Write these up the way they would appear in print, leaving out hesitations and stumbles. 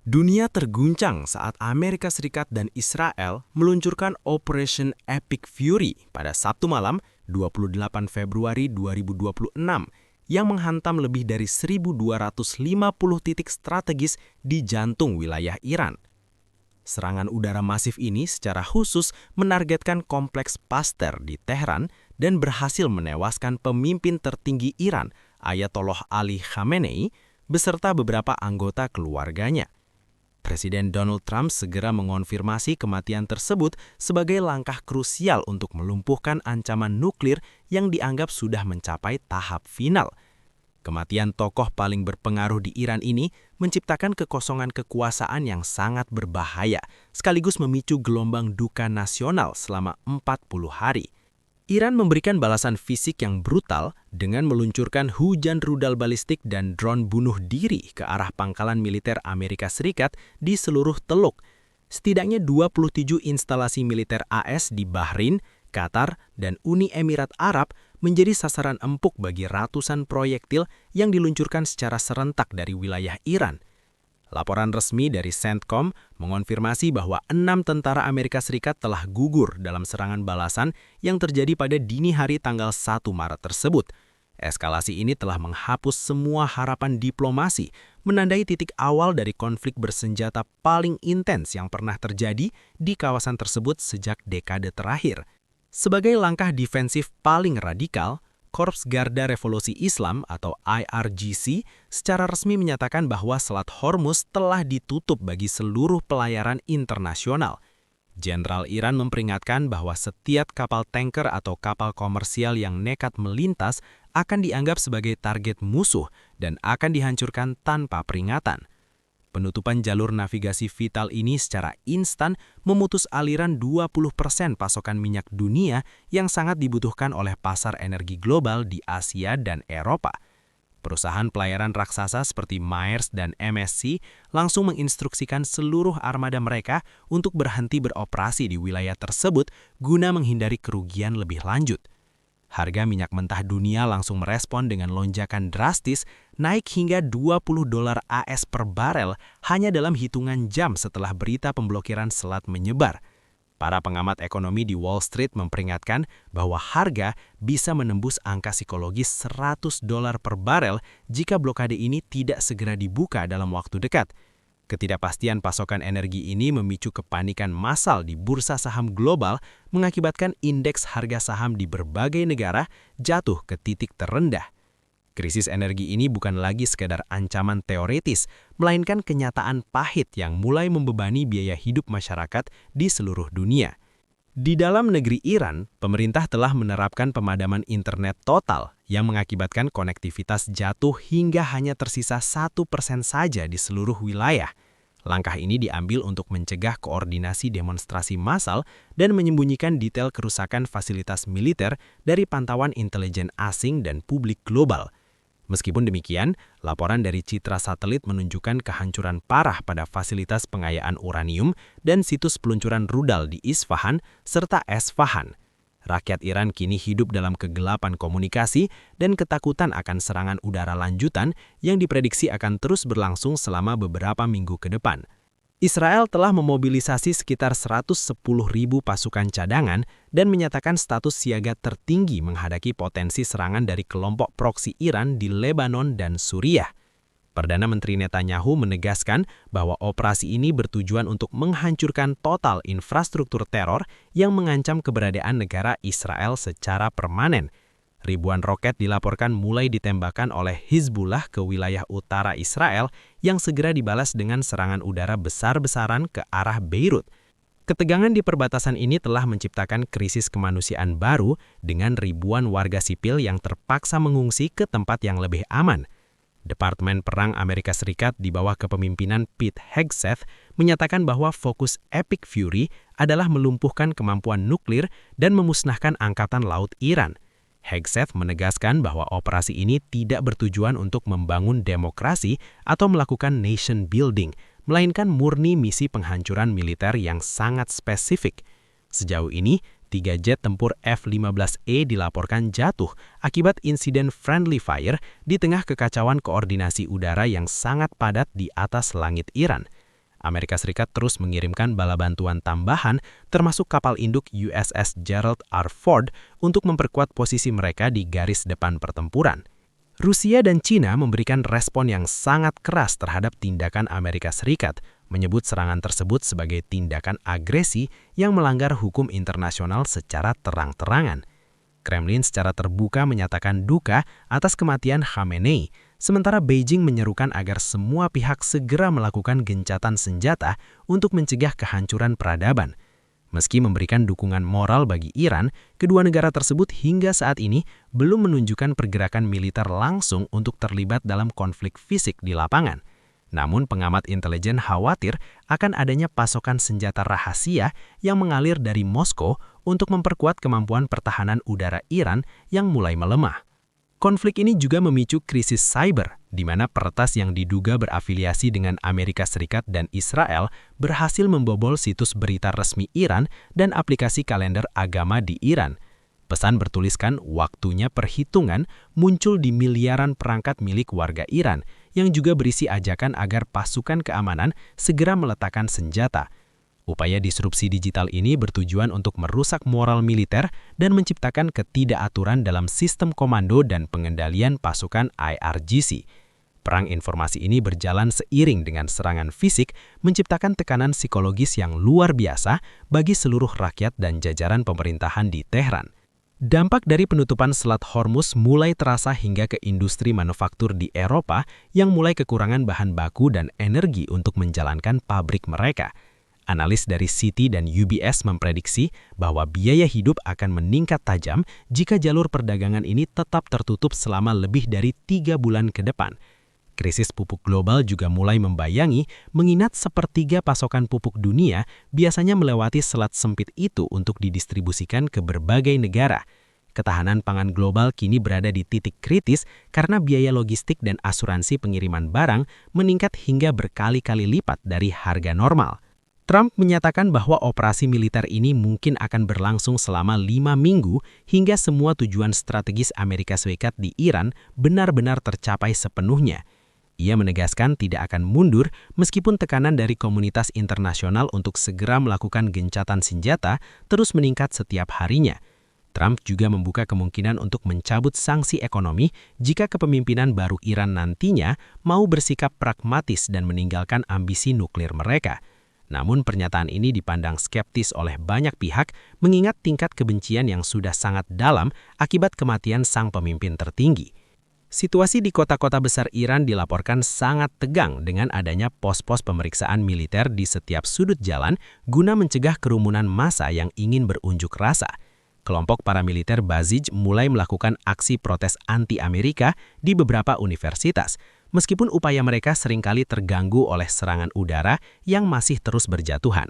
Dunia terguncang saat Amerika Serikat dan Israel meluncurkan Operation Epic Fury pada Sabtu malam 28 Februari 2026 yang menghantam lebih dari 1.250 titik strategis di jantung wilayah Iran. Serangan udara masif ini secara khusus menargetkan kompleks Pasteur di Teheran dan berhasil menewaskan pemimpin tertinggi Iran, Ayatollah Ali Khamenei, beserta beberapa anggota keluarganya. Presiden Donald Trump segera mengonfirmasi kematian tersebut sebagai langkah krusial untuk melumpuhkan ancaman nuklir yang dianggap sudah mencapai tahap final. Kematian tokoh paling berpengaruh di Iran ini menciptakan kekosongan kekuasaan yang sangat berbahaya, sekaligus memicu gelombang duka nasional selama 40 hari. Iran memberikan balasan fisik yang brutal dengan meluncurkan hujan rudal balistik dan drone bunuh diri ke arah pangkalan militer Amerika Serikat di seluruh Teluk. Setidaknya 27 instalasi militer AS di Bahrain, Qatar, dan Uni Emirat Arab menjadi sasaran empuk bagi ratusan proyektil yang diluncurkan secara serentak dari wilayah Iran. Laporan resmi dari CENTCOM mengonfirmasi bahwa 6 tentara Amerika Serikat telah gugur dalam serangan balasan yang terjadi pada dini hari tanggal 1 Maret tersebut. Eskalasi ini telah menghapus semua harapan diplomasi, menandai titik awal dari konflik bersenjata paling intens yang pernah terjadi di kawasan tersebut sejak dekade terakhir. Sebagai langkah defensif paling radikal, Korps Garda Revolusi Islam atau IRGC secara resmi menyatakan bahwa Selat Hormuz telah ditutup bagi seluruh pelayaran internasional. Jenderal Iran memperingatkan bahwa setiap kapal tanker atau kapal komersial yang nekat melintas akan dianggap sebagai target musuh dan akan dihancurkan tanpa peringatan. Penutupan jalur navigasi vital ini secara instan memutus aliran 20% pasokan minyak dunia yang sangat dibutuhkan oleh pasar energi global di Asia dan Eropa. Perusahaan pelayaran raksasa seperti Maersk dan MSC langsung menginstruksikan seluruh armada mereka untuk berhenti beroperasi di wilayah tersebut guna menghindari kerugian lebih lanjut. Harga minyak mentah dunia langsung merespon dengan lonjakan drastis, naik hingga $20 AS per barel hanya dalam hitungan jam setelah berita pemblokiran selat menyebar. Para pengamat ekonomi di Wall Street memperingatkan bahwa harga bisa menembus angka psikologis $100 per barel jika blokade ini tidak segera dibuka dalam waktu dekat. Ketidakpastian pasokan energi ini memicu kepanikan massal di bursa saham global, mengakibatkan indeks harga saham di berbagai negara jatuh ke titik terendah. Krisis energi ini bukan lagi sekedar ancaman teoretis, melainkan kenyataan pahit yang mulai membebani biaya hidup masyarakat di seluruh dunia. Di dalam negeri Iran, pemerintah telah menerapkan pemadaman internet total yang mengakibatkan konektivitas jatuh hingga hanya tersisa 1% saja di seluruh wilayah. Langkah ini diambil untuk mencegah koordinasi demonstrasi massal dan menyembunyikan detail kerusakan fasilitas militer dari pantauan intelijen asing dan publik global. Meskipun demikian, laporan dari citra satelit menunjukkan kehancuran parah pada fasilitas pengayaan uranium dan situs peluncuran rudal di Isfahan serta Esfahan. Rakyat Iran kini hidup dalam kegelapan komunikasi dan ketakutan akan serangan udara lanjutan yang diprediksi akan terus berlangsung selama beberapa minggu ke depan. Israel telah memobilisasi sekitar 110.000 pasukan cadangan dan menyatakan status siaga tertinggi menghadapi potensi serangan dari kelompok proksi Iran di Lebanon dan Suriah. Perdana Menteri Netanyahu menegaskan bahwa operasi ini bertujuan untuk menghancurkan total infrastruktur teror yang mengancam keberadaan negara Israel secara permanen. Ribuan roket dilaporkan mulai ditembakkan oleh Hizbullah ke wilayah utara Israel yang segera dibalas dengan serangan udara besar-besaran ke arah Beirut. Ketegangan di perbatasan ini telah menciptakan krisis kemanusiaan baru dengan ribuan warga sipil yang terpaksa mengungsi ke tempat yang lebih aman. Departemen Perang Amerika Serikat di bawah kepemimpinan Pete Hegseth menyatakan bahwa fokus Epic Fury adalah melumpuhkan kemampuan nuklir dan memusnahkan angkatan laut Iran. Hegseth menegaskan bahwa operasi ini tidak bertujuan untuk membangun demokrasi atau melakukan nation building, melainkan murni misi penghancuran militer yang sangat spesifik. Sejauh ini, 3 jet tempur F-15E dilaporkan jatuh akibat insiden friendly fire di tengah kekacauan koordinasi udara yang sangat padat di atas langit Iran. Amerika Serikat terus mengirimkan bala bantuan tambahan termasuk kapal induk USS Gerald R. Ford untuk memperkuat posisi mereka di garis depan pertempuran. Rusia dan China memberikan respon yang sangat keras terhadap tindakan Amerika Serikat, menyebut serangan tersebut sebagai tindakan agresi yang melanggar hukum internasional secara terang-terangan. Kremlin secara terbuka menyatakan duka atas kematian Khamenei, sementara Beijing menyerukan agar semua pihak segera melakukan gencatan senjata untuk mencegah kehancuran peradaban. Meski memberikan dukungan moral bagi Iran, kedua negara tersebut hingga saat ini belum menunjukkan pergerakan militer langsung untuk terlibat dalam konflik fisik di lapangan. Namun pengamat intelijen khawatir akan adanya pasokan senjata rahasia yang mengalir dari Moskow untuk memperkuat kemampuan pertahanan udara Iran yang mulai melemah. Konflik ini juga memicu krisis cyber, di mana peretas yang diduga berafiliasi dengan Amerika Serikat dan Israel berhasil membobol situs berita resmi Iran dan aplikasi kalender agama di Iran. Pesan bertuliskan waktunya perhitungan muncul di miliaran perangkat milik warga Iran, yang juga berisi ajakan agar pasukan keamanan segera meletakkan senjata. Upaya disrupsi digital ini bertujuan untuk merusak moral militer dan menciptakan ketidakaturan dalam sistem komando dan pengendalian pasukan IRGC. Perang informasi ini berjalan seiring dengan serangan fisik, menciptakan tekanan psikologis yang luar biasa bagi seluruh rakyat dan jajaran pemerintahan di Teheran. Dampak dari penutupan Selat Hormuz mulai terasa hingga ke industri manufaktur di Eropa yang mulai kekurangan bahan baku dan energi untuk menjalankan pabrik mereka. Analis dari Citi dan UBS memprediksi bahwa biaya hidup akan meningkat tajam jika jalur perdagangan ini tetap tertutup selama lebih dari 3 bulan ke depan. Krisis pupuk global juga mulai membayangi, mengingat sepertiga pasokan pupuk dunia biasanya melewati selat sempit itu untuk didistribusikan ke berbagai negara. Ketahanan pangan global kini berada di titik kritis karena biaya logistik dan asuransi pengiriman barang meningkat hingga berkali-kali lipat dari harga normal. Trump menyatakan bahwa operasi militer ini mungkin akan berlangsung selama 5 minggu hingga semua tujuan strategis Amerika Serikat di Iran benar-benar tercapai sepenuhnya. Ia menegaskan tidak akan mundur meskipun tekanan dari komunitas internasional untuk segera melakukan gencatan senjata terus meningkat setiap harinya. Trump juga membuka kemungkinan untuk mencabut sanksi ekonomi jika kepemimpinan baru Iran nantinya mau bersikap pragmatis dan meninggalkan ambisi nuklir mereka. Namun pernyataan ini dipandang skeptis oleh banyak pihak mengingat tingkat kebencian yang sudah sangat dalam akibat kematian sang pemimpin tertinggi. Situasi di kota-kota besar Iran dilaporkan sangat tegang dengan adanya pos-pos pemeriksaan militer di setiap sudut jalan guna mencegah kerumunan massa yang ingin berunjuk rasa. Kelompok paramiliter Basij mulai melakukan aksi protes anti-Amerika di beberapa universitas, meskipun upaya mereka seringkali terganggu oleh serangan udara yang masih terus berjatuhan.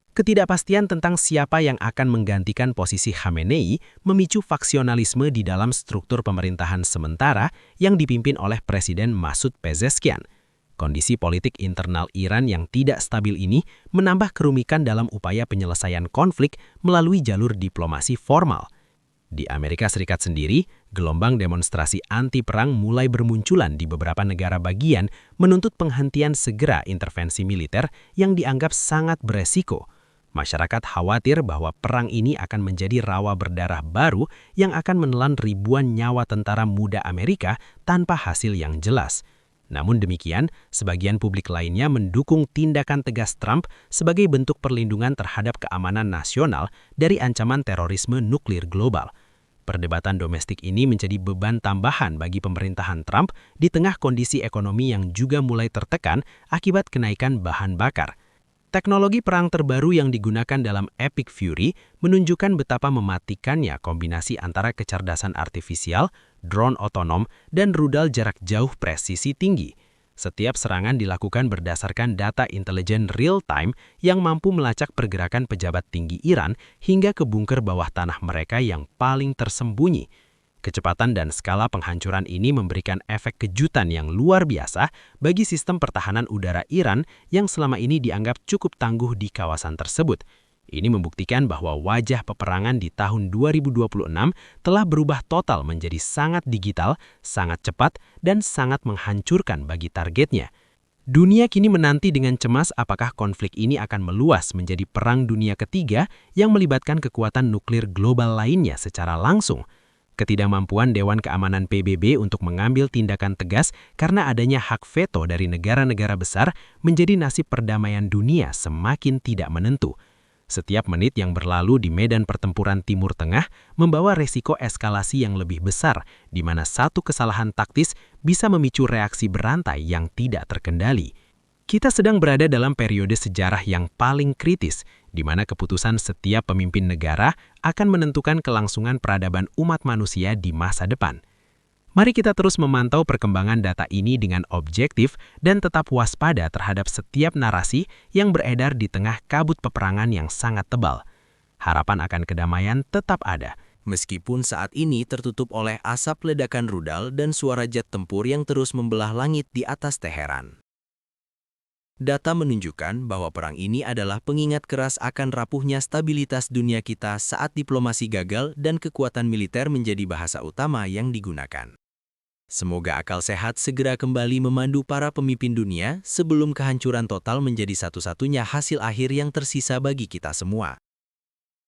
Ketidakpastian tentang siapa yang akan menggantikan posisi Khamenei memicu faksionalisme di dalam struktur pemerintahan sementara yang dipimpin oleh Presiden Masoud Pezeshkian. Kondisi politik internal Iran yang tidak stabil ini menambah kerumitan dalam upaya penyelesaian konflik melalui jalur diplomasi formal. Di Amerika Serikat sendiri, gelombang demonstrasi anti-perang mulai bermunculan di beberapa negara bagian menuntut penghentian segera intervensi militer yang dianggap sangat beresiko. Masyarakat khawatir bahwa perang ini akan menjadi rawa berdarah baru yang akan menelan ribuan nyawa tentara muda Amerika tanpa hasil yang jelas. Namun demikian, sebagian publik lainnya mendukung tindakan tegas Trump sebagai bentuk perlindungan terhadap keamanan nasional dari ancaman terorisme nuklir global. Perdebatan domestik ini menjadi beban tambahan bagi pemerintahan Trump di tengah kondisi ekonomi yang juga mulai tertekan akibat kenaikan bahan bakar. Teknologi perang terbaru yang digunakan dalam Epic Fury menunjukkan betapa mematikannya kombinasi antara kecerdasan artifisial, drone otonom, dan rudal jarak jauh presisi tinggi. Setiap serangan dilakukan berdasarkan data intelijen real-time yang mampu melacak pergerakan pejabat tinggi Iran hingga ke bunker bawah tanah mereka yang paling tersembunyi. Kecepatan dan skala penghancuran ini memberikan efek kejutan yang luar biasa bagi sistem pertahanan udara Iran yang selama ini dianggap cukup tangguh di kawasan tersebut. Ini membuktikan bahwa wajah peperangan di tahun 2026 telah berubah total menjadi sangat digital, sangat cepat, dan sangat menghancurkan bagi targetnya. Dunia kini menanti dengan cemas apakah konflik ini akan meluas menjadi Perang Dunia Ketiga yang melibatkan kekuatan nuklir global lainnya secara langsung. Ketidakmampuan Dewan Keamanan PBB untuk mengambil tindakan tegas karena adanya hak veto dari negara-negara besar menjadi nasib perdamaian dunia semakin tidak menentu. Setiap menit yang berlalu di medan pertempuran Timur Tengah membawa resiko eskalasi yang lebih besar, di mana satu kesalahan taktis bisa memicu reaksi berantai yang tidak terkendali. Kita sedang berada dalam periode sejarah yang paling kritis, di mana keputusan setiap pemimpin negara akan menentukan kelangsungan peradaban umat manusia di masa depan. Mari kita terus memantau perkembangan data ini dengan objektif dan tetap waspada terhadap setiap narasi yang beredar di tengah kabut peperangan yang sangat tebal. Harapan akan kedamaian tetap ada, meskipun saat ini tertutup oleh asap ledakan rudal dan suara jet tempur yang terus membelah langit di atas Teheran. Data menunjukkan bahwa perang ini adalah pengingat keras akan rapuhnya stabilitas dunia kita saat diplomasi gagal dan kekuatan militer menjadi bahasa utama yang digunakan. Semoga akal sehat segera kembali memandu para pemimpin dunia sebelum kehancuran total menjadi satu-satunya hasil akhir yang tersisa bagi kita semua.